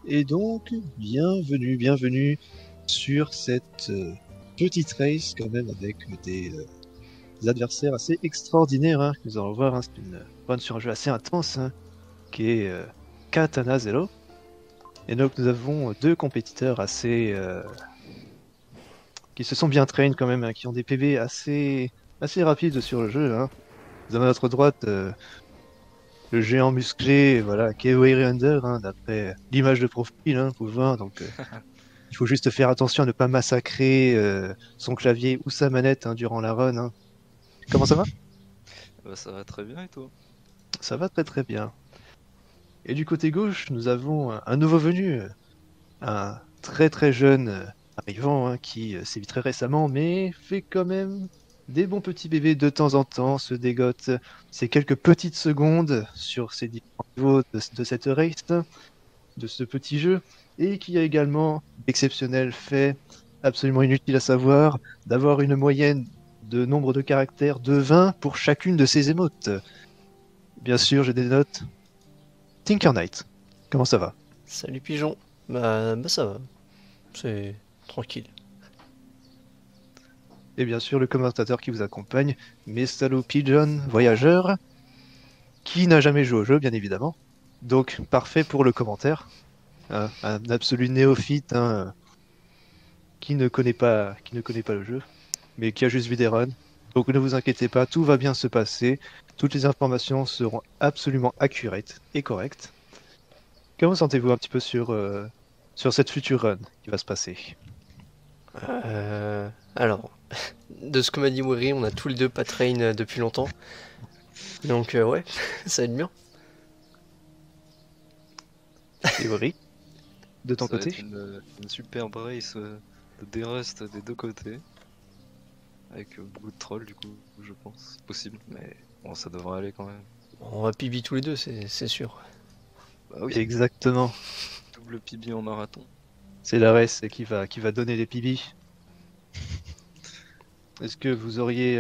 Et donc, bienvenue sur cette petite race quand même avec des adversaires assez extraordinaires hein, que nous allons voir. Hein. C'est une run sur un jeu assez intense hein, qui est Katana Zero. Et donc nous avons deux compétiteurs assez qui se sont bien trained quand même, hein, qui ont des PV assez rapides sur le jeu. Hein. Vous avez à notre droite le géant musclé, voilà, Kewei Under, hein, d'après l'image de profil, hein, vous le voir. Donc il faut juste faire attention à ne pas massacrer son clavier ou sa manette hein, durant la run. Hein. Comment ça va? Bah, ça va très bien et toi? Ça va très très bien. Et du côté gauche, nous avons un nouveau venu, un très très jeune arrivant hein, qui sévit très récemment, mais fait quand même des bons petits bébés de temps en temps, se dégote ces quelques petites secondes sur ces différents niveaux de cette race, de ce petit jeu, et qui a également d'exceptionnels faits absolument inutiles à savoir, d'avoir une moyenne de nombre de caractères de 20 pour chacune de ces émotes. Bien sûr, j'ai des notes. Tinker Knight, comment ça va? Salut Pigeon. Bah ça va. C'est tranquille. Et bien sûr, le commentateur qui vous accompagne, Mestalo Pigeon, voyageur, qui n'a jamais joué au jeu, bien évidemment. Donc, parfait pour le commentaire. Un absolu néophyte hein, qui ne connaît pas le jeu, mais qui a juste vu des runs. Donc, ne vous inquiétez pas, tout va bien se passer. Toutes les informations seront absolument accurate et correctes. Comment sentez-vous un petit peu sur cette future run qui va se passer? Alors, de ce que m'a dit Wery, on a tous les deux pas train depuis longtemps. Donc ouais, ça va être bien. Théorie, de ton Ça va être côté? une super brace de dérust des deux côtés. Avec beaucoup de trolls du coup, je pense. Possible, mais bon, ça devrait aller quand même. On va PB tous les deux, c'est sûr. Bah oui, Exactement. double PB en marathon. C'est la race qui va donner les PB. Est-ce que vous auriez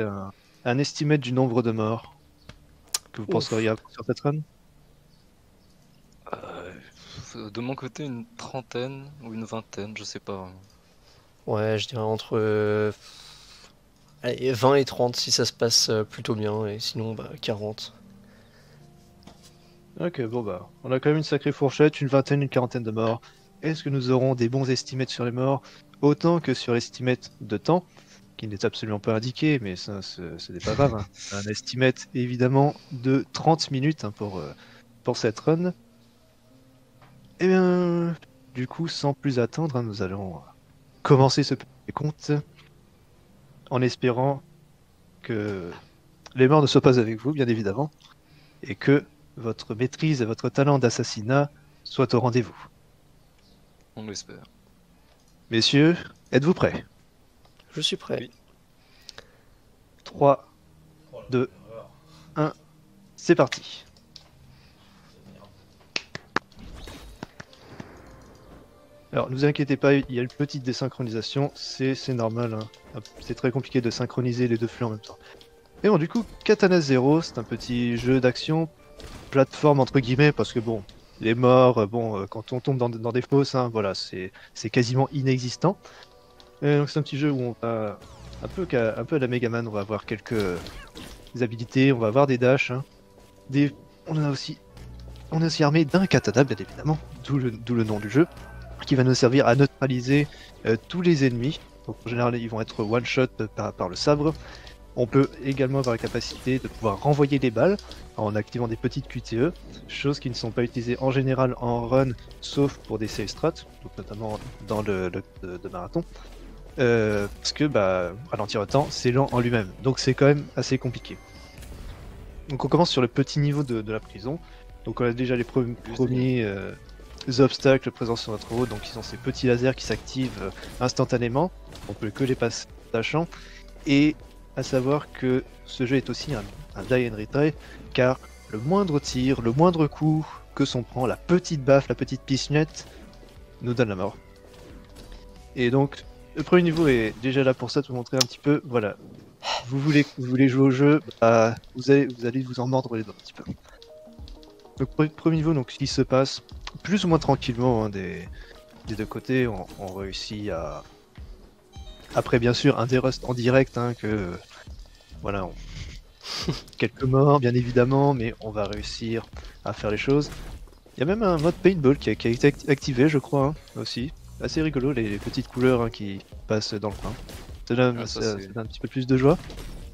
un estimate du nombre de morts que vous penseriez Ouf. avoir sur cette run? De mon côté, une trentaine ou une vingtaine, je sais pas vraiment. Ouais, je dirais entre allez, 20 et 30 si ça se passe plutôt bien, et sinon bah 40. Ok, bon bah, on a quand même une sacrée fourchette, une vingtaine, une quarantaine de morts. Est-ce que nous aurons des bons estimates sur les morts, autant que sur l'estimate de temps, qui n'est absolument pas indiqué, mais ça, ce n'est pas grave. Hein. Un estimate évidemment de 30 minutes hein, pour cette run. Eh bien, du coup, sans plus attendre, hein, nous allons commencer ce petit compte en espérant que les morts ne soient pas avec vous, bien évidemment, et que votre maîtrise et votre talent d'assassinat soient au rendez-vous. On l'espère. Messieurs, êtes-vous prêts? Je suis prêt. Oui. 3, 2, 1, c'est parti. Alors, ne vous inquiétez pas, il y a une petite désynchronisation, c'est normal. Hein. C'est très compliqué de synchroniser les deux flux en même temps. Et bon, du coup, Katana Zero, c'est un petit jeu d'action, plateforme entre guillemets, parce que bon, les morts, quand on tombe dans des fosses, hein, voilà, c'est quasiment inexistant. Et donc c'est un petit jeu où on va un peu à la Megaman, on va avoir quelques habilités, on va avoir des dashs, hein, des, on a aussi, on est aussi armé d'un katana, bien évidemment, d'où le nom du jeu, qui va nous servir à neutraliser tous les ennemis. Donc en général, ils vont être one shot par le sabre. On peut également avoir la capacité de pouvoir renvoyer des balles en activant des petites QTE, choses qui ne sont pas utilisées en général en run, sauf pour des save strats, donc notamment dans de marathon. Parce que ralentir le temps, c'est lent en lui-même, donc c'est quand même assez compliqué. Donc on commence sur le petit niveau de la prison. Donc on a déjà les premiers obstacles présents sur notre route, donc ils ont ces petits lasers qui s'activent instantanément. On peut que les passer en tâchant. Et à savoir que ce jeu est aussi un die and retry, car le moindre tir, le moindre coup que s'on prend, la petite baffe, la petite pichenette, nous donne la mort. Et donc, le premier niveau est déjà là pour ça, de vous montrer un petit peu, voilà, vous voulez jouer au jeu, vous allez vous en mordre les doigts un petit peu. Donc premier niveau, donc ce qui se passe plus ou moins tranquillement hein, des deux côtés, on réussit à... Après bien sûr un dérust en direct, hein, que voilà, quelques morts bien évidemment, mais on va réussir à faire les choses. Il y a même un mode paintball qui a été activé je crois hein, aussi. Assez rigolo les petites couleurs hein, qui passent dans le pain. Ça donne, Ah, ça, ça c'est- donne un petit peu plus de joie.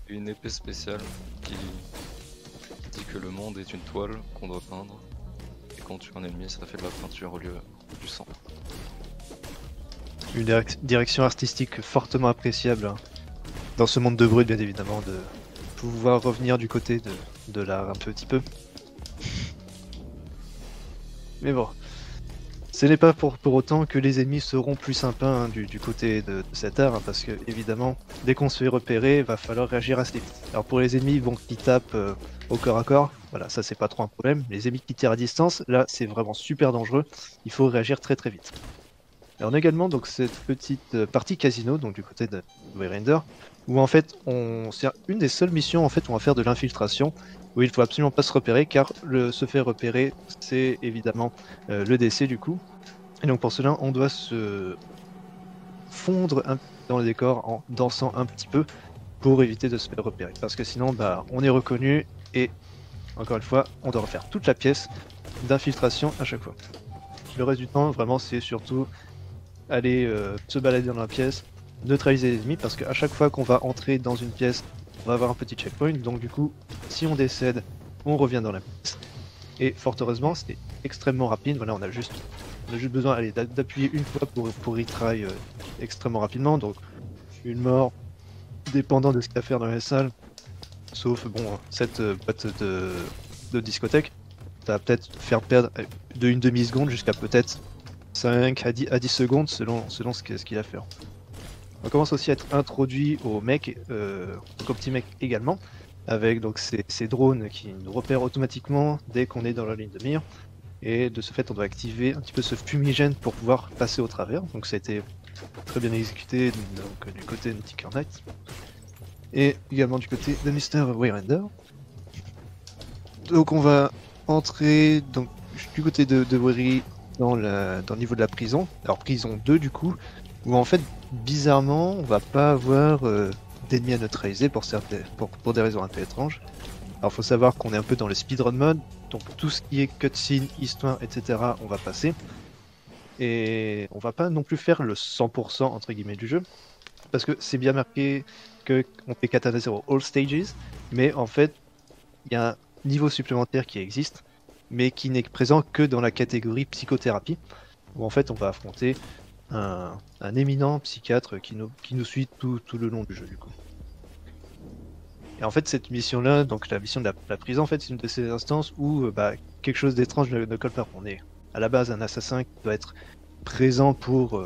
Une épée spéciale qui dit que le monde est une toile qu'on doit peindre. Et quand tu es un ennemi, ça fait de la peinture au lieu du sang. Une direction artistique fortement appréciable hein, dans ce monde de brut bien évidemment, de pouvoir revenir du côté de l'art un petit peu. Mais bon, ce n'est pas pour autant que les ennemis seront plus sympas hein, du côté de cet art, hein, parce que évidemment, dès qu'on se fait repérer, il va falloir réagir assez vite. Alors pour les ennemis bon, qui tapent au corps à corps, voilà, ça c'est pas trop un problème. Les ennemis qui tirent à distance, là c'est vraiment super dangereux, il faut réagir très très vite. Alors on a également donc cette petite partie casino, donc du côté de Wayrander, où en fait c'est une des seules missions en fait où on va faire de l'infiltration, où il faut absolument pas se repérer, car se faire repérer c'est évidemment le décès du coup. Et donc pour cela on doit se fondre dans le décor en dansant un petit peu pour éviter de se faire repérer, parce que sinon bah on est reconnu et encore une fois on doit refaire toute la pièce d'infiltration à chaque fois. Le reste du temps vraiment c'est surtout aller se balader dans la pièce, neutraliser les ennemis, parce qu'à chaque fois qu'on va entrer dans une pièce, on va avoir un petit checkpoint, donc du coup, si on décède, on revient dans la pièce. Et fort heureusement, c'était extrêmement rapide, voilà, on a juste besoin d'appuyer une fois pour retry extrêmement rapidement, donc une mort, dépendant de ce qu'il y a à faire dans la salle, sauf bon, cette boîte de discothèque, ça va peut-être faire perdre de une demi-seconde jusqu'à peut-être 5 à 10 secondes selon ce qu'il a à faire. On commence aussi à être introduit au mec, au petit mec également, avec donc ces drones qui nous repèrent automatiquement dès qu'on est dans la ligne de mire. Et de ce fait, on doit activer un petit peu ce fumigène pour pouvoir passer au travers. Donc ça a été très bien exécuté donc, du côté de Tinker Knight. Et également du côté de Mr. Wayrander. Donc on va entrer donc, du côté de Wery dans le niveau de la prison. Alors prison 2 du coup, où en fait bizarrement on va pas avoir d'ennemis à neutraliser pour des raisons un peu étranges. Alors faut savoir qu'on est un peu dans le speedrun mode, donc tout ce qui est cutscene, histoire, etc. on va passer. Et on va pas non plus faire le 100% entre guillemets du jeu, parce que c'est bien marqué que on fait Katana Zero All Stages, mais en fait il y a un niveau supplémentaire qui existe, mais qui n'est présent que dans la catégorie psychothérapie, où en fait on va affronter un éminent psychiatre qui nous suit tout le long du jeu du coup. Et en fait cette mission là, donc la mission de la prison, en fait c'est une de ces instances où quelque chose d'étrange ne colle pas. On est à la base un assassin qui doit être présent pour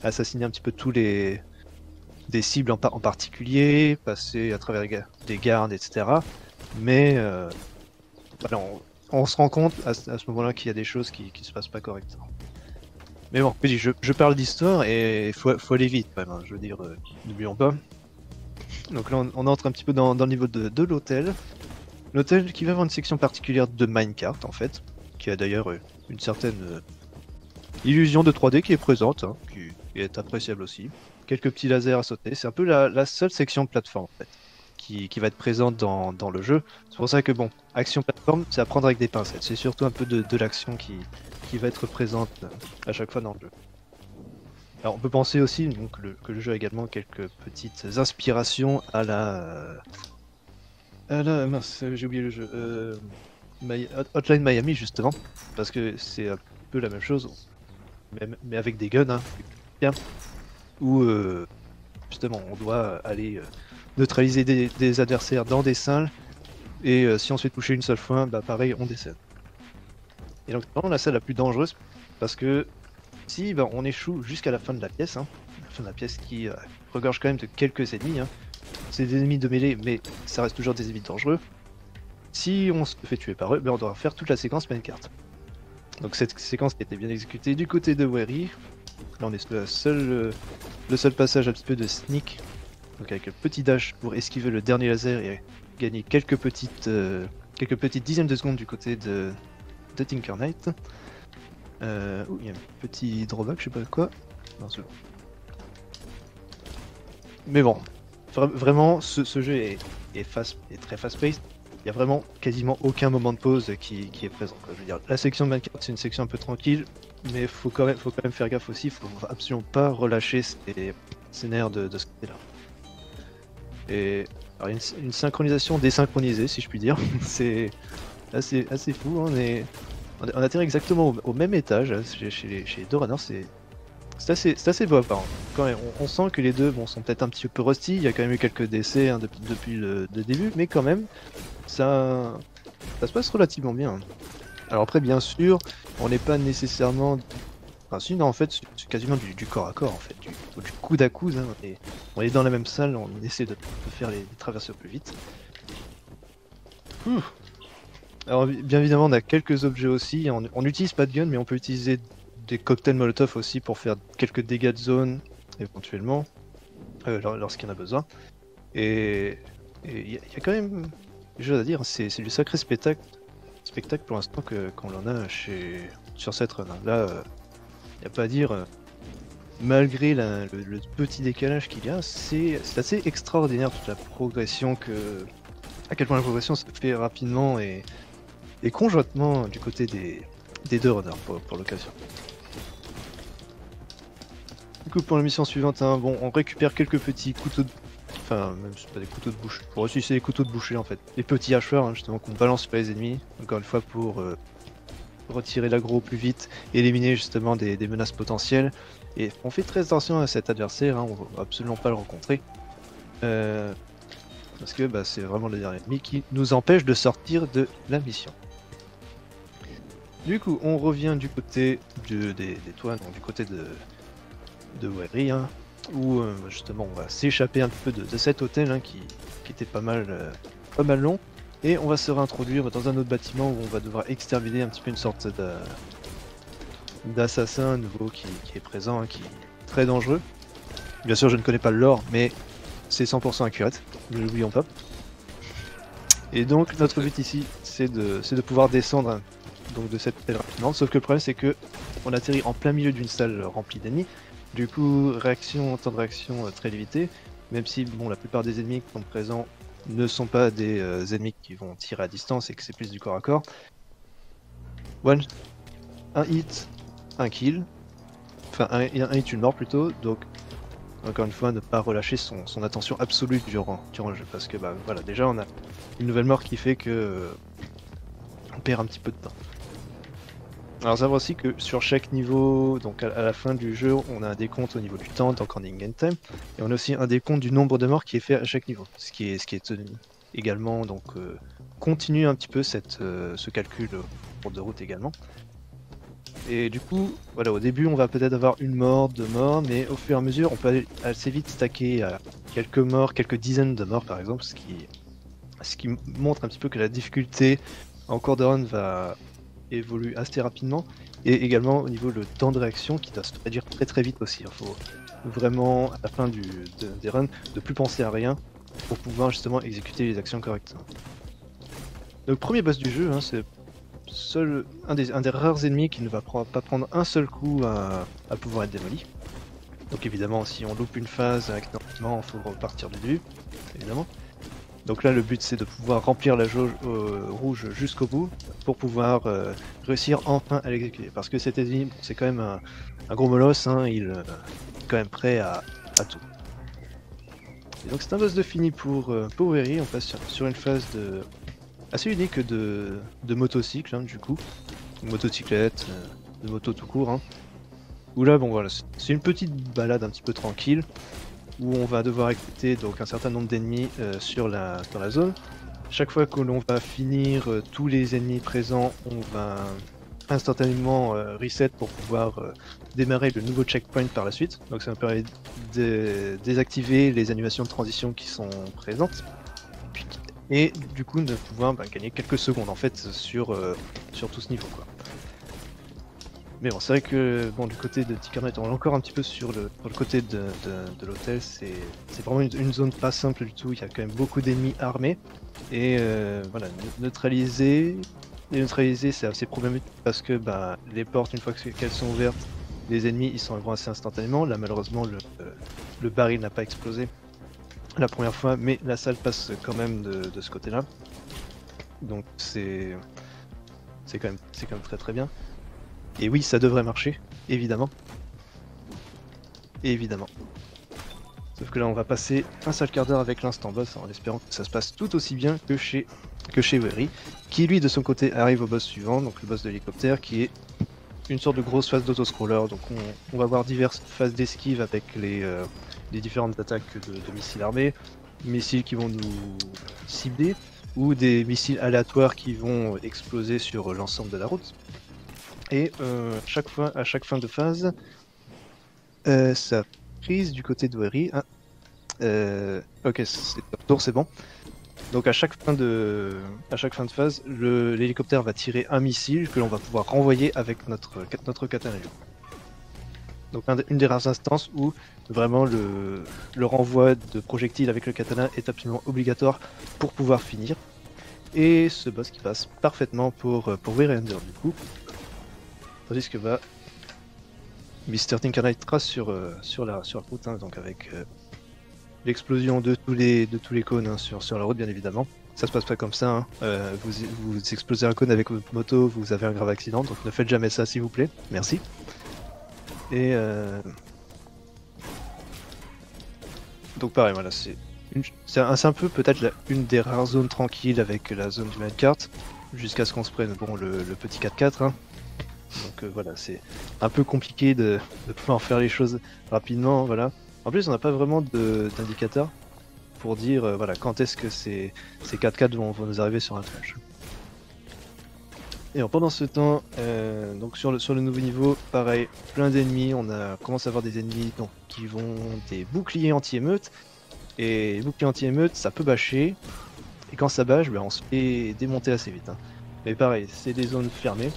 assassiner un petit peu des cibles en particulier, passer à travers des gardes, etc. Mais voilà, on se rend compte à ce moment-là qu'il y a des choses qui se passent pas correctement. Mais bon, je parle d'histoire et il faut aller vite quand même, hein, je veux dire, n'oublions pas. Donc là on entre un petit peu dans le niveau de l'hôtel. L'hôtel qui va avoir une section particulière de minecart en fait, qui a d'ailleurs une certaine illusion de 3D qui est présente, hein, qui est appréciable aussi. Quelques petits lasers à sauter, c'est un peu la seule section de plateforme en fait. Qui va être présente dans le jeu. C'est pour ça que bon, action plateforme, c'est à prendre avec des pincettes. C'est surtout un peu de l'action qui va être présente à chaque fois dans le jeu. Alors on peut penser aussi donc, que le jeu a également quelques petites inspirations à la... mince, j'ai oublié le jeu. Hotline Miami justement, parce que c'est un peu la même chose, mais avec des guns, hein, bien, où justement on doit aller... neutraliser des adversaires dans des salles, et si on se fait toucher une seule fois, bah pareil, on décède. Et donc c'est vraiment la salle la plus dangereuse, parce que si on échoue jusqu'à la fin de la pièce, hein, la fin de la pièce qui regorge quand même de quelques ennemis, hein. C'est des ennemis de mêlée, mais ça reste toujours des ennemis dangereux. Si on se fait tuer par eux, on doit faire toute la séquence minecart. Donc cette séquence qui a été bien exécutée du côté de Wery. Là on est sur le seul passage un petit peu de sneak. Donc avec un petit dash pour esquiver le dernier laser et gagner quelques petites dixièmes de seconde du côté de de Tinkerknight. Oh, il y a un petit drawback, je sais pas quoi. Non, c'est bon. Mais bon, vraiment, ce jeu est très fast-paced. Il y a vraiment quasiment aucun moment de pause qui est présent, quoi. Je veux dire, la section de 24, c'est une section un peu tranquille, mais faut quand même faire gaffe aussi. Faut absolument pas relâcher ses nerfs de ce côté-là. Et alors, une synchronisation désynchronisée, si je puis dire. C'est assez fou. On atterrit exactement au même étage chez les deux runners. C'est assez beau apparemment. Quand même, on sent que les deux sont peut-être un petit peu rusty. Il y a quand même eu quelques décès depuis le début, mais quand même, ça se passe relativement bien. Alors après, bien sûr, on n'est pas nécessairement... Enfin si, non, en fait, c'est quasiment du corps à corps, en fait, du coude à coude. Hein. On est dans la même salle, on essaie de faire les traversées au plus vite. Ouh. Alors bien évidemment, on a quelques objets aussi. On n'utilise pas de gun, mais on peut utiliser des cocktails Molotov aussi pour faire quelques dégâts de zone, éventuellement, lorsqu'il y en a besoin. Et il y a quand même des choses à dire, c'est du sacré spectacle pour l'instant qu'on en a sur cette run. Là, il n'y a pas à dire, malgré le petit décalage qu'il y a, c'est assez extraordinaire toute la progression à quel point la progression se fait rapidement et conjointement du côté des deux runners pour l'occasion. Du coup, pour la mission suivante, hein, bon, on récupère quelques petits couteaux de... Enfin, même c'est pas des couteaux de boucher. Pour aussi, c'est des couteaux de boucher en fait. Les petits hachoirs, hein, justement, qu'on balance sur les ennemis. Encore une fois, pour retirer l'aggro plus vite, éliminer justement des menaces potentielles. Et on fait très attention à cet adversaire, hein, on va absolument pas le rencontrer. Parce que c'est vraiment le dernier ennemi qui nous empêche de sortir de la mission. Du coup, on revient du côté des toits, donc du côté de Wary, hein, où justement on va s'échapper un peu de cet hôtel, hein, qui était pas mal long, et on va se réintroduire dans un autre bâtiment où on va devoir exterminer un petit peu une sorte d'assassin nouveau qui est présent, hein, qui est très dangereux. Bien sûr, je ne connais pas le lore, mais c'est 100% accurate, ne l'oublions pas. Et donc notre but ici, c'est de pouvoir descendre, hein, donc de cette hôtel rapidement, sauf que le problème c'est que on atterrit en plein milieu d'une salle remplie d'ennemis. Du coup, temps de réaction très limité, même si bon, la plupart des ennemis qui sont présents ne sont pas des ennemis qui vont tirer à distance et que c'est plus du corps à corps. Un hit, un kill, enfin un hit, une mort plutôt, donc encore une fois ne pas relâcher son attention absolue durant le jeu, parce que voilà, déjà on a une nouvelle mort qui fait que on perd un petit peu de temps. Alors savoir aussi que sur chaque niveau, donc à la fin du jeu, on a un décompte au niveau du temps, donc en in-game time, et on a aussi un décompte du nombre de morts qui est fait à chaque niveau, ce qui est également donc continue un petit peu ce calcul pour de route également. Et du coup, voilà, au début on va peut-être avoir une mort, deux morts, mais au fur et à mesure on peut aller assez vite stacker à quelques morts, quelques dizaines de morts par exemple, ce qui montre un petit peu que la difficulté en cours de run va évolue assez rapidement, et également au niveau le temps de réaction qui doit se réduire très très vite aussi. Il faut vraiment à la fin des runs de plus penser à rien pour pouvoir justement exécuter les actions correctement. Le premier boss du jeu, hein, c'est un des rares ennemis qui ne va pas prendre un seul coup à pouvoir être démoli. Donc évidemment si on loupe une phase accidentellement, il faut repartir du début, évidemment. Donc là le but c'est de pouvoir remplir la jauge rouge jusqu'au bout pour pouvoir réussir enfin à l'exécuter. Parce que cet ennemi c'est quand même un gros molosse, hein, il est quand même prêt à tout. Et donc c'est un boss de fini pour Wary. On passe sur une phase assez unique de motocycle, hein, du coup. Motocyclette, de moto tout court. Hein. Où là bon voilà, c'est une petite balade un petit peu tranquille, où on va devoir exécuter donc un certain nombre d'ennemis dans la zone. Chaque fois que l'on va finir tous les ennemis présents, on va instantanément reset pour pouvoir démarrer le nouveau checkpoint par la suite. Donc ça me permet de désactiver les animations de transition qui sont présentes. Et du coup de pouvoir gagner quelques secondes en fait sur tout ce niveau, quoi. Mais bon, c'est vrai que bon, du côté de Tinkerknight, on est encore un petit peu sur le côté de l'hôtel. C'est vraiment une zone pas simple du tout. Il y a quand même beaucoup d'ennemis armés. Et voilà, neutraliser les neutraliser c'est assez problématique parce que bah, les portes, une fois qu'elles sont ouvertes, les ennemis ils s'en assez instantanément. Là malheureusement le baril n'a pas explosé la première fois, mais la salle passe quand même de ce côté-là. Donc c'est quand même très très bien. Et oui, ça devrait marcher, évidemment. Évidemment. Sauf que là on va passer un sale quart d'heure avec l'instant boss en espérant que ça se passe tout aussi bien que chez Wery, qui lui de son côté arrive au boss suivant, donc le boss de l'hélicoptère, qui est une sorte de grosse phase d'autoscroller. Donc on va voir diverses phases d'esquive avec les différentes attaques de missiles armés, missiles qui vont nous cibler, ou des missiles aléatoires qui vont exploser sur l'ensemble de la route. Et à chaque fin de phase, ça prise du côté de Wery. Ah, ok, c'est tour, c'est bon. Donc à chaque fin de phase, l'hélicoptère va tirer un missile que l'on va pouvoir renvoyer avec notre katana. Donc une des rares instances où vraiment le renvoi de projectiles avec le katana est absolument obligatoire pour pouvoir finir. Et ce boss qui passe parfaitement pour Wery-Ender du coup. Tandis que bah, Mr. Tinker trace sur la route, hein, donc avec l'explosion de tous les cônes hein, sur la route bien évidemment. Ça se passe pas comme ça, hein. Vous explosez un cône avec votre moto, vous avez un grave accident, donc ne faites jamais ça s'il vous plaît, merci. Et donc pareil, voilà, c'est un peu peut-être une des rares zones tranquilles avec la zone du minecart, jusqu'à ce qu'on se prenne bon, le petit 4x4. Hein. Donc voilà, c'est un peu compliqué de pouvoir faire les choses rapidement, voilà. En plus, on n'a pas vraiment d'indicateur pour dire voilà, quand est-ce que ces 4x4 vont nous arriver sur un tronche. Et pendant ce temps, donc sur le nouveau niveau, pareil, plein d'ennemis, commence à avoir des ennemis donc, qui vont des boucliers anti-émeute, et les boucliers anti-émeute, ça peut bâcher, et quand ça bâche, ben, on se fait démonter assez vite. Hein. Mais pareil, c'est des zones fermées,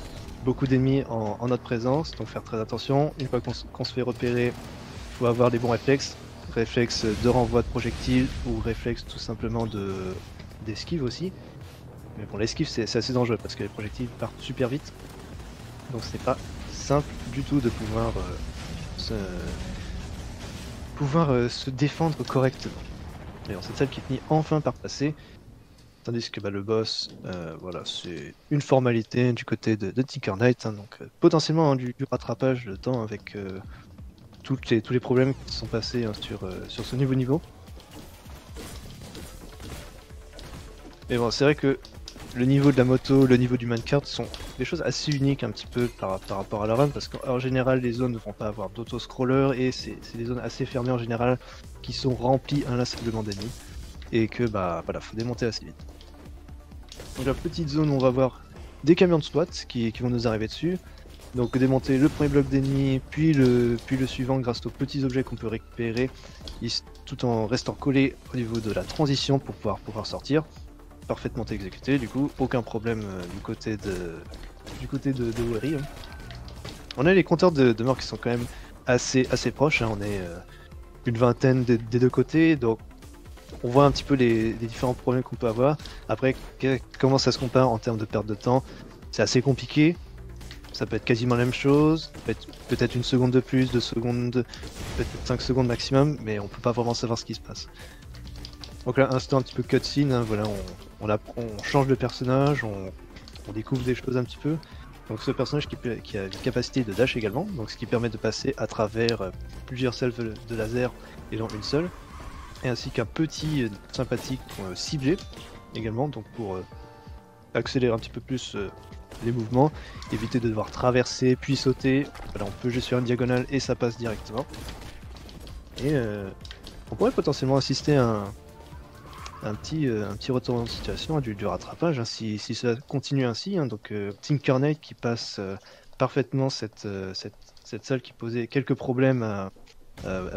beaucoup d'ennemis en notre présence, donc faire très attention. Une fois qu'on se fait repérer, il faut avoir des bons réflexes, réflexes de renvoi de projectiles ou réflexes tout simplement d'esquive aussi. Mais bon, l'esquive c'est assez dangereux parce que les projectiles partent super vite, donc c'est pas simple du tout de pouvoir se défendre correctement. Et cette salle qui finit enfin par passer. Tandis que bah, le boss, voilà, c'est une formalité du côté de Tinker Knight, hein, donc potentiellement hein, du rattrapage de temps avec tous les problèmes qui sont passés hein, sur ce nouveau niveau. Mais bon, c'est vrai que le niveau de la moto, le niveau du minecart sont des choses assez uniques un petit peu par rapport à la run, parce qu'en général les zones ne vont pas avoir d'autoscroller et c'est des zones assez fermées en général qui sont remplies inlassablement d'ennemis. Et que bah voilà, faut démonter assez vite. Donc la petite zone où on va voir des camions de SWAT qui vont nous arriver dessus. Donc démonter le premier bloc d'ennemis, puis le suivant grâce aux petits objets qu'on peut récupérer, tout en restant collé au niveau de la transition pour pouvoir sortir. Parfaitement exécuté, du coup, aucun problème du côté de Wery. Hein. On a les compteurs de morts qui sont quand même assez proches, hein. On est une vingtaine des deux côtés, donc on voit un petit peu les différents problèmes qu'on peut avoir. Après, comment ça se compare en termes de perte de temps, c'est assez compliqué. Ça peut être quasiment la même chose, peut-être une seconde de plus, 2 secondes, peut-être 5 secondes maximum, mais on peut pas vraiment savoir ce qui se passe. Donc là, instant un petit peu cutscene, hein, voilà, on change de personnage, on découvre des choses un petit peu. Donc ce personnage qui a une capacité de dash également, donc ce qui permet de passer à travers plusieurs salves de laser et non une seule. Et ainsi qu'un petit sympathique ciblé également, donc pour accélérer un petit peu plus les mouvements, éviter de devoir traverser puis sauter. Voilà, on peut juste faire une diagonale et ça passe directement. Et on pourrait potentiellement assister à un petit retour de situation, du rattrapage, hein, si ça continue ainsi. Hein, donc Tinker Knight qui passe parfaitement cette salle qui posait quelques problèmes à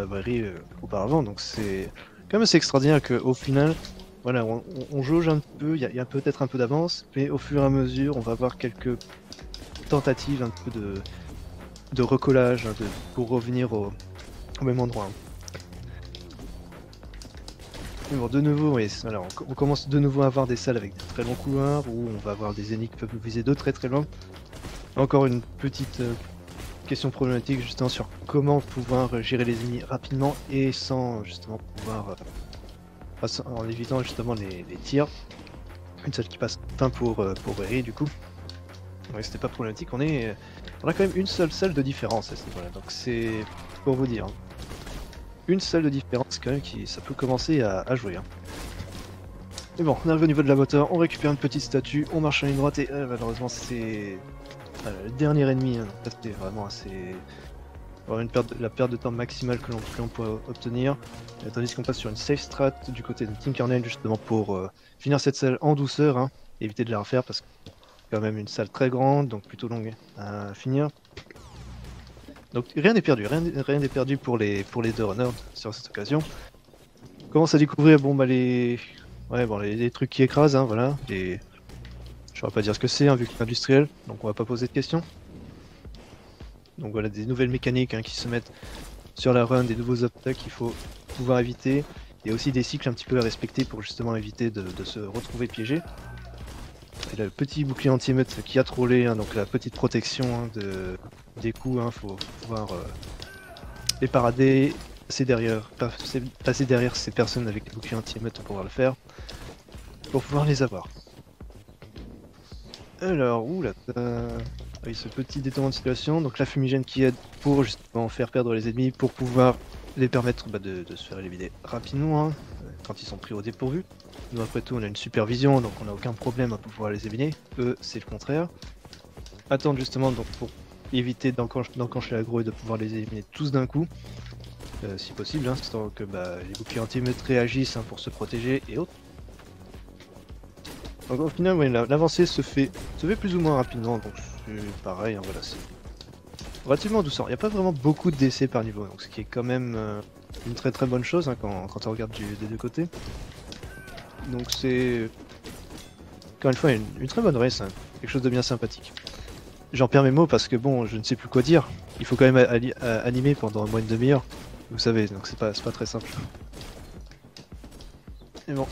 Wery auparavant, donc c'est quand même assez extraordinaire qu'au final, voilà, on jauge un peu, il y a peut-être un peu d'avance, mais au fur et à mesure, on va avoir quelques tentatives un peu de recollage hein, pour revenir au même endroit. Hein. Mais bon, de nouveau, oui, voilà, on commence de nouveau à avoir des salles avec des très longs couloirs où on va avoir des ennemis qui peuvent nous viser de très très loin. Encore une petite question problématique justement sur comment pouvoir gérer les ennemis rapidement et sans justement pouvoir en évitant justement les tirs. Une salle qui passe fin pour Eri du coup. Ouais, c'était pas problématique, on a quand même une seule salle de différence à ce niveau-là, donc c'est pour vous dire. Une salle de différence quand même ça peut commencer à jouer. Hein. Mais bon, on arrive au niveau de la moteur, on récupère une petite statue, on marche en ligne droite et malheureusement c'est le dernier ennemi. Hein. Ça c'était vraiment assez... la perte de temps maximale que l'on peut obtenir. Tandis qu'on passe sur une safe strat du côté de Tinkernail justement pour finir cette salle en douceur, hein, éviter de la refaire parce que c'est quand même une salle très grande, donc plutôt longue à finir. Donc rien n'est perdu, rien n'est perdu pour les deux runners sur cette occasion. On commence à découvrir bon bah les trucs qui écrasent, hein, voilà. Je saurais pas dire ce que c'est, hein, vu que c'est industriel, donc on va pas poser de questions. Donc voilà des nouvelles mécaniques, hein, qui se mettent sur la run, des nouveaux obstacles qu'il faut pouvoir éviter. Il y a aussi des cycles un petit peu à respecter pour justement éviter de se retrouver piégé. Et le petit bouclier anti-émeute qui a trollé, hein, donc la petite protection, hein, des coups, hein, faut pouvoir les parader, passer derrière ces personnes avec les boucliers anti-émeute pour pouvoir le faire, pour pouvoir les avoir. Alors, oula, oui, ce petit détournement de situation, donc la fumigène qui aide pour justement faire perdre les ennemis, pour pouvoir les permettre de se faire éliminer rapidement, hein, quand ils sont pris au dépourvu. Nous après tout on a une supervision, donc on n'a aucun problème à pouvoir les éliminer. Eux c'est le contraire. Attendre justement donc pour éviter d'enclencher l'aggro et de pouvoir les éliminer tous d'un coup, si possible, hein, histoire que les boucliers anti-émeute réagissent, hein, pour se protéger et autres. Donc au final, ouais, l'avancée se fait plus ou moins rapidement, donc c'est pareil, hein, voilà, c'est relativement douceur. Il n'y a pas vraiment beaucoup de décès par niveau, donc ce qui est quand même une très très bonne chose, hein, quand on regarde des deux côtés. Donc c'est encore une fois une très bonne race, hein, quelque chose de bien sympathique. J'en perds mes mots parce que bon, je ne sais plus quoi dire. Il faut quand même animer pendant au moins une demi-heure, vous savez, donc c'est pas très simple. Et bon.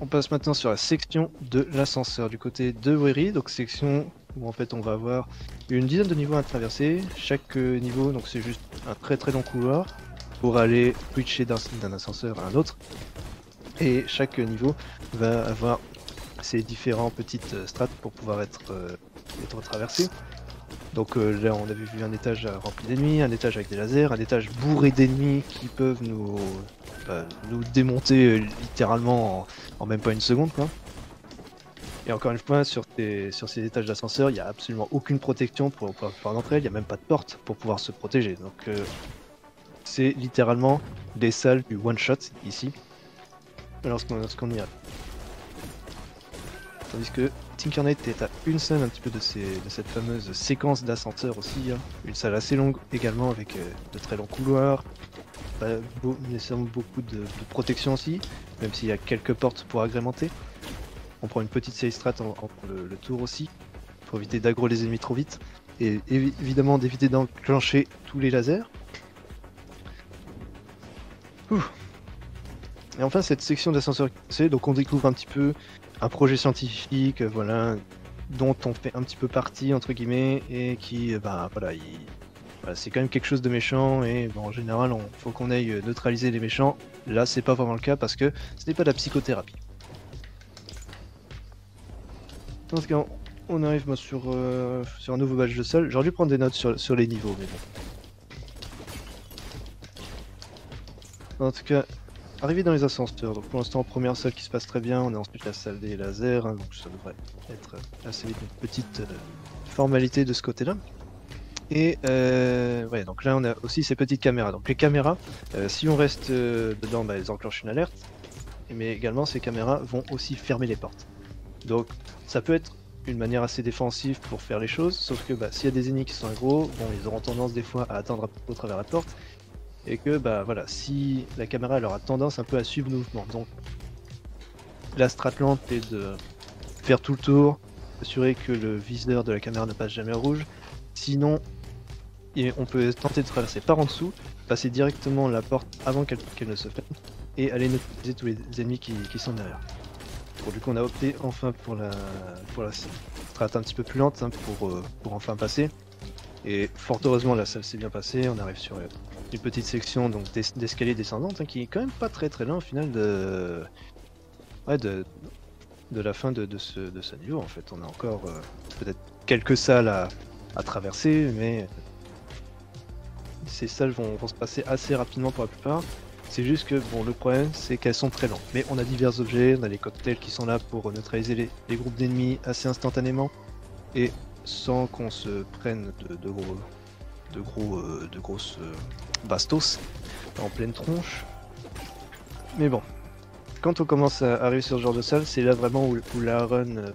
On passe maintenant sur la section de l'ascenseur du côté de Weri, donc section où en fait on va avoir une dizaine de niveaux à traverser. Chaque niveau, donc c'est juste un très très long couloir pour aller switcher d'un ascenseur à un autre. Et chaque niveau va avoir ses différentes petites strates pour pouvoir être traversé. Donc là on avait vu un étage rempli d'ennemis, un étage avec des lasers, un étage bourré d'ennemis qui peuvent nous démonter littéralement en même pas une seconde, quoi. Et encore une fois, sur ces étages d'ascenseur, il n'y a absolument aucune protection pour pouvoir entrer, il n'y a même pas de porte pour pouvoir se protéger. Donc c'est littéralement des salles du one-shot ici, lorsqu'on y arrive. Tandis que Tinkernail est à une salle un petit peu de cette fameuse séquence d'ascenseur aussi, hein. Une salle assez longue également avec de très longs couloirs, pas nécessairement beaucoup de protection aussi, même s'il y a quelques portes pour agrémenter. On prend une petite save strat en le tour aussi, pour éviter d'aggro les ennemis trop vite, et évidemment d'éviter d'enclencher tous les lasers. Ouh. Et enfin cette section d'ascenseur, donc on découvre un petit peu un projet scientifique, voilà, dont on fait un petit peu partie entre guillemets, et qui, voilà, c'est quand même quelque chose de méchant, et bon, en général, faut qu'on aille neutraliser les méchants. Là, c'est pas vraiment le cas parce que ce n'est pas de la psychothérapie. Dans ce cas, on arrive sur un nouveau badge de salle. J'aurais dû prendre des notes sur les niveaux, mais bon. En tout cas, arrivé dans les ascenseurs. Donc pour l'instant, première salle qui se passe très bien. On est ensuite la salle des lasers, hein, donc ça devrait être assez vite une petite formalité de ce côté-là. Et ouais, donc là on a aussi ces petites caméras. Donc les caméras, si on reste dedans, elles enclenchent une alerte, mais également ces caméras vont aussi fermer les portes. Donc ça peut être une manière assez défensive pour faire les choses, sauf que s'il y a des ennemis qui sont gros, bon, ils auront tendance des fois à attendre au travers la porte, et que voilà, si la caméra elle aura tendance un peu à suivre le mouvement. Donc la strat lente est de faire tout le tour, assurer que le viseur de la caméra ne passe jamais au rouge. Sinon, on peut tenter de traverser par en dessous, passer directement la porte avant qu'elle ne se ferme, et aller neutraliser tous les ennemis qui sont derrière. Bon, du coup, on a opté enfin pour la strat un petit peu plus lente hein, pour enfin passer. Et fort heureusement, là, ça s'est bien passé. On arrive sur une petite section donc d'escalier descendante hein, qui est quand même pas très loin au final de la fin de ce niveau. En fait, on a encore peut-être quelques salles à traverser, mais ces salles vont se passer assez rapidement pour la plupart. C'est juste que bon, le problème c'est qu'elles sont très lentes. Mais on a divers objets, on a les cocktails qui sont là pour neutraliser les groupes d'ennemis assez instantanément et sans qu'on se prenne de grosses bastos en pleine tronche. Mais bon, quand on commence à arriver sur ce genre de salle, c'est là vraiment où la run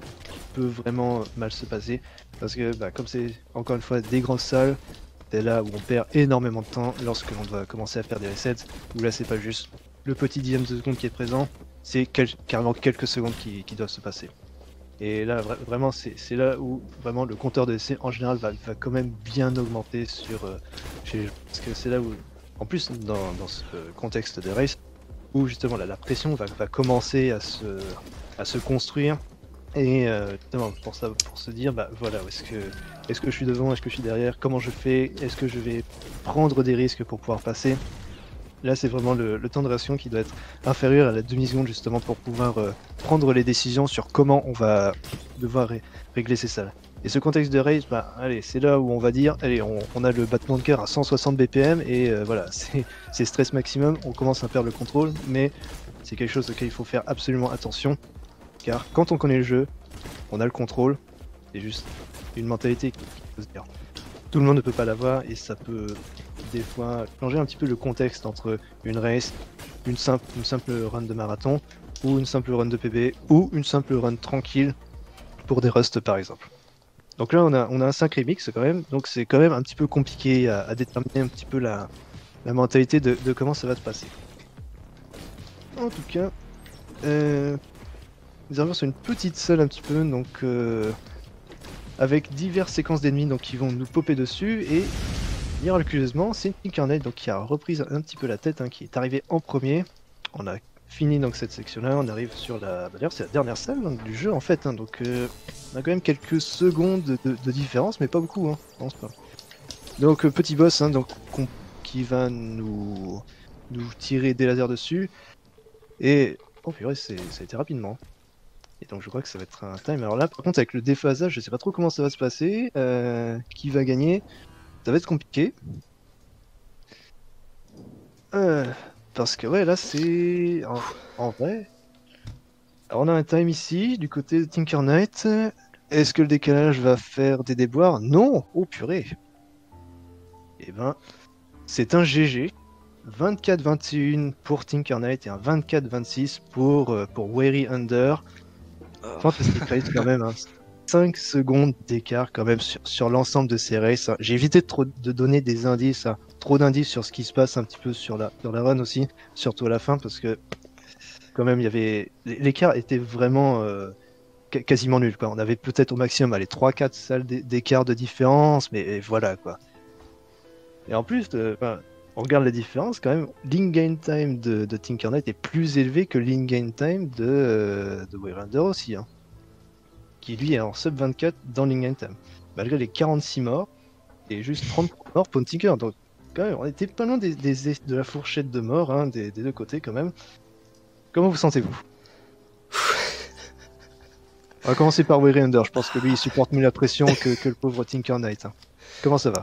peut vraiment mal se passer. Parce que bah, comme c'est encore une fois des grandes salles, c'est là où on perd énormément de temps lorsque l'on doit commencer à faire des resets. Où là c'est pas juste le petit dixième de seconde qui est présent, c'est carrément quelques secondes qui doivent se passer. Et là vraiment c'est là où vraiment le compteur de essai en général va quand même bien augmenter chez les gens. Parce que c'est là où, en plus dans ce contexte de race, où justement la pression va commencer à se construire. Et justement pour se dire bah voilà, est-ce que je suis devant, est-ce que je suis derrière, comment je fais, est-ce que je vais prendre des risques pour pouvoir passer. Là c'est vraiment le temps de réaction qui doit être inférieur à la demi-seconde justement pour pouvoir prendre les décisions sur comment on va devoir régler ces salles. Et ce contexte de race, bah allez, c'est là où on va dire, allez, on a le battement de cœur à 160 BPM et voilà, c'est stress maximum, on commence à perdre le contrôle, mais c'est quelque chose auquel il faut faire absolument attention. Car quand on connaît le jeu, on a le contrôle, c'est juste une mentalité qui peut se dire. Tout le monde ne peut pas l'avoir et ça peut des fois changer un petit peu le contexte entre une race, une simple run de marathon, ou une simple run de PB, ou une simple run tranquille pour des rusts par exemple. Donc là on a un sacré mix quand même, donc c'est quand même un petit peu compliqué à déterminer un petit peu la mentalité de comment ça va se passer. En tout cas, nous arrivons sur une petite salle un petit peu, donc avec diverses séquences d'ennemis donc qui vont nous popper dessus et miraculeusement c'est Tinker Knight donc qui a repris un petit peu la tête, hein, qui est arrivé en premier. On a fini donc cette section-là, on arrive sur d'ailleurs c'est la dernière salle donc, du jeu en fait, hein, donc on a quand même quelques secondes de différence, mais pas beaucoup, hein, je pense pas. Donc petit boss hein, donc qui va nous tirer des lasers dessus et oh purée, ça a été rapidement. Et donc je crois que ça va être un time. Alors là, par contre, avec le déphasage, je sais pas trop comment ça va se passer. Qui va gagner? Ça va être compliqué. Parce que ouais, là c'est... En vrai... Alors on a un time ici, du côté de Tinker Knight. Est-ce que le décalage va faire des déboires? Non! Oh purée! Eh ben, c'est un GG. 24-21 pour Tinker Knight et un 24-26 pour Weary Under. Fantastic Race quand même, hein. 5 secondes d'écart quand même sur l'ensemble de ces races. J'ai évité de donner des indices, hein, trop d'indices sur ce qui se passe un petit peu sur la run aussi, surtout à la fin parce que quand même il y avait l'écart était vraiment quasiment nul quoi. On avait peut-être au maximum 3-4 salles d'écart de différence, mais voilà quoi. Et en plus, on regarde la différence quand même. L'in-game time de Tinker Knight est plus élevé que l'in-game time de Waylander aussi, hein, qui lui est en sub 24 dans l'in-game time. Malgré les 46 morts et juste 30 morts pour Tinker. Donc quand même, on était pas loin de la fourchette de morts, hein, des deux côtés quand même. Comment vous sentez-vous? On va commencer par Waylander. Je pense que lui il supporte mieux la pression que le pauvre Tinker Knight, hein. Comment ça va?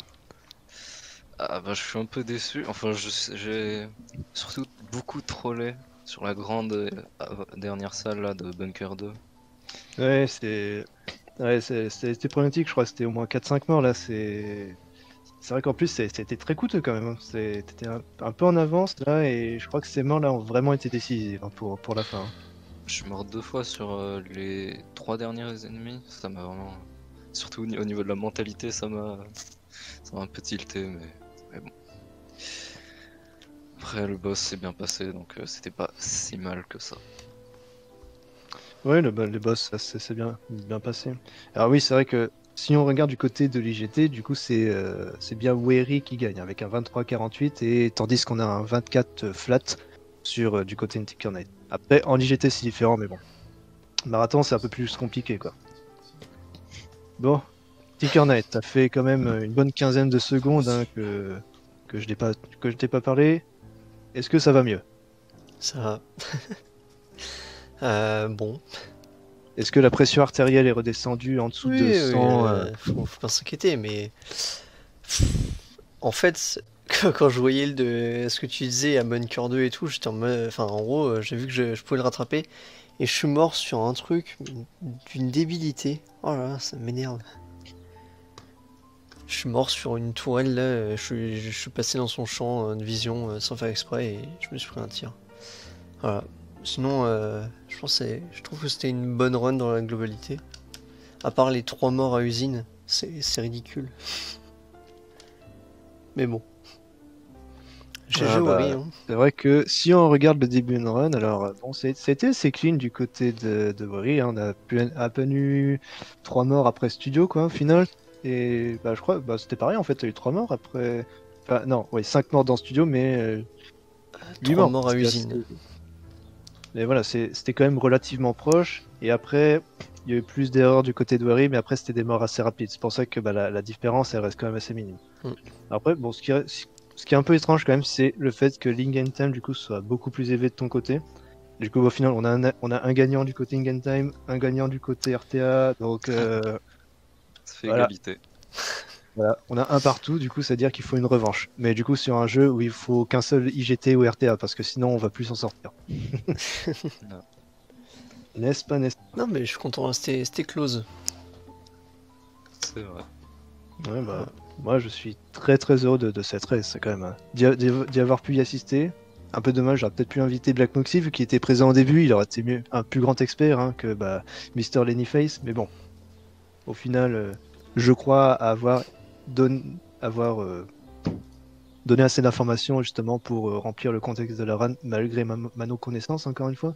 Ah bah je suis un peu déçu, enfin j'ai surtout beaucoup trollé sur la grande dernière salle là de Bunker 2. Ouais, c'était problématique, je crois que c'était au moins 4-5 morts là, c'est vrai qu'en plus c'était très coûteux quand même, hein. T'étais un peu en avance là et je crois que ces morts là ont vraiment été décisives, hein, pour la fin, hein. Je suis mort 2 fois sur les 3 derniers ennemis, ça m'a vraiment... Surtout au niveau de la mentalité, ça m'a un peu tilté, mais bon. Après le boss s'est bien passé, donc c'était pas si mal que ça. Ouais, le boss, ça c'est bien passé. Alors oui, c'est vrai que si on regarde du côté de l'IGT, du coup c'est bien Weary qui gagne avec un 23-48 et tandis qu'on a un 24 flat sur du côté de Tinker Knight. Après, en IGT, c'est différent, mais bon. Marathon, c'est un peu plus compliqué, quoi. Bon, Tinker Knight, t'as fait quand même une bonne quinzaine de secondes hein, que je t'ai pas parlé. Est-ce que ça va mieux? Ça. Bon. Est-ce que la pression artérielle est redescendue en dessous de 100 faut pas s'inquiéter, mais. En fait, quand je voyais ce que tu disais à Bunker 2 et tout, j'étais en mode. Enfin, en gros, j'ai vu que je pouvais le rattraper. Et je suis mort sur un truc d'une débilité. Oh là là, ça m'énerve. Je suis mort sur une tourelle là, je suis passé dans son champ de vision sans faire exprès et je me suis pris un tir. Voilà. Sinon, je trouve que c'était une bonne run dans la globalité. À part les 3 morts à usine, c'est ridicule. Mais bon. J'ai Ah joué bah, Ori, hein. c'est vrai que si on regarde le début d'une run, alors bon, c'était assez clean du côté de Wori, hein, on a à peine eu 3 morts après studio quoi au final. Et bah je crois bah c'était pareil en fait, t'as eu 3 morts après. Enfin non, ouais, 5 morts dans studio, mais 8 3 morts. morts à C'était usine. assez- Mais voilà, c'était quand même relativement proche. Et après, il y a eu plus d'erreurs du côté de Wori, mais après c'était des morts assez rapides. C'est pour ça que bah, la différence elle reste quand même assez minime. Mm. Après, bon, ce qui est un peu étrange quand même, c'est le fait que l'Ingame du coup soit beaucoup plus élevé de ton côté. Du coup, au final, on a un gagnant du côté Ingame, un gagnant du côté RTA, donc Ça fait voilà, égalité. voilà, on a un partout. Du coup, ça veut dire qu'il faut une revanche. Mais du coup, sur un jeu où il faut qu'un seul IGT ou RTA, parce que sinon, on va plus s'en sortir. Non. N'est-ce pas, n'est-ce Non, mais je suis content, c'était close. C'est vrai. pas? Ouais, bah, moi, je suis très très heureux de cette race. C'est quand même d'y avoir pu y assister. Un peu dommage, j'aurais peut-être pu inviter Black Moxie vu qu'il était présent au début, il aurait été mieux, un plus grand expert hein, que bah, Mr. Lennyface, mais bon, au final, je crois avoir donné assez d'informations justement pour remplir le contexte de la run, malgré ma non-connaissance, encore une fois.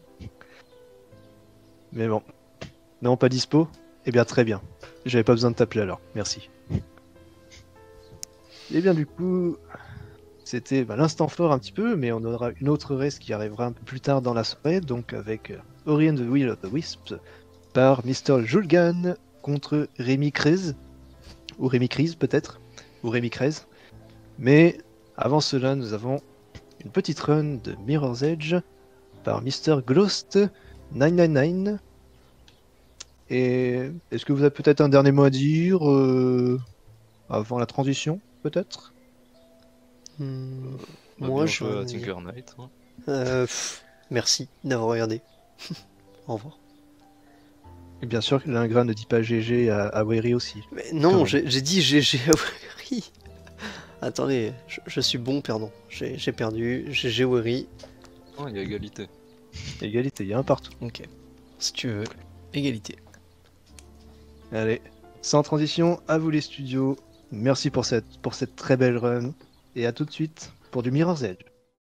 Mais bon, non, pas dispo. Eh bien, très bien. J'avais pas besoin de t'appeler alors, merci. Et bien, du coup, c'était bah, l'instant fort un petit peu, mais on aura une autre race qui arrivera un peu plus tard dans la soirée, donc avec Ori and the Will of the Wisps par Mr. Julgan contre Rémi Krez, ou Rémi Kriz peut-être, ou Rémi Krez. Mais avant cela, nous avons une petite run de Mirror's Edge par Mr. Ghost 999. Et est-ce que vous avez peut-être un dernier mot à dire avant la transition, peut-être? Hmm, Bah, moi, bien je. joué à Tinker Knight. Hein. Merci d'avoir regardé. Au revoir. Et bien sûr, l'ingrat ne dit pas GG à Wery aussi. Mais Quand non, même. j'ai dit GG à Wery. Attendez, je suis bon perdant. J'ai perdu, GG Wery. Oh, il y a égalité. Égalité, il y a un partout. Ok. Si tu veux, égalité. Allez, sans transition, à vous les studios. Merci pour cette très belle run. Et à tout de suite pour du Mirror's Edge.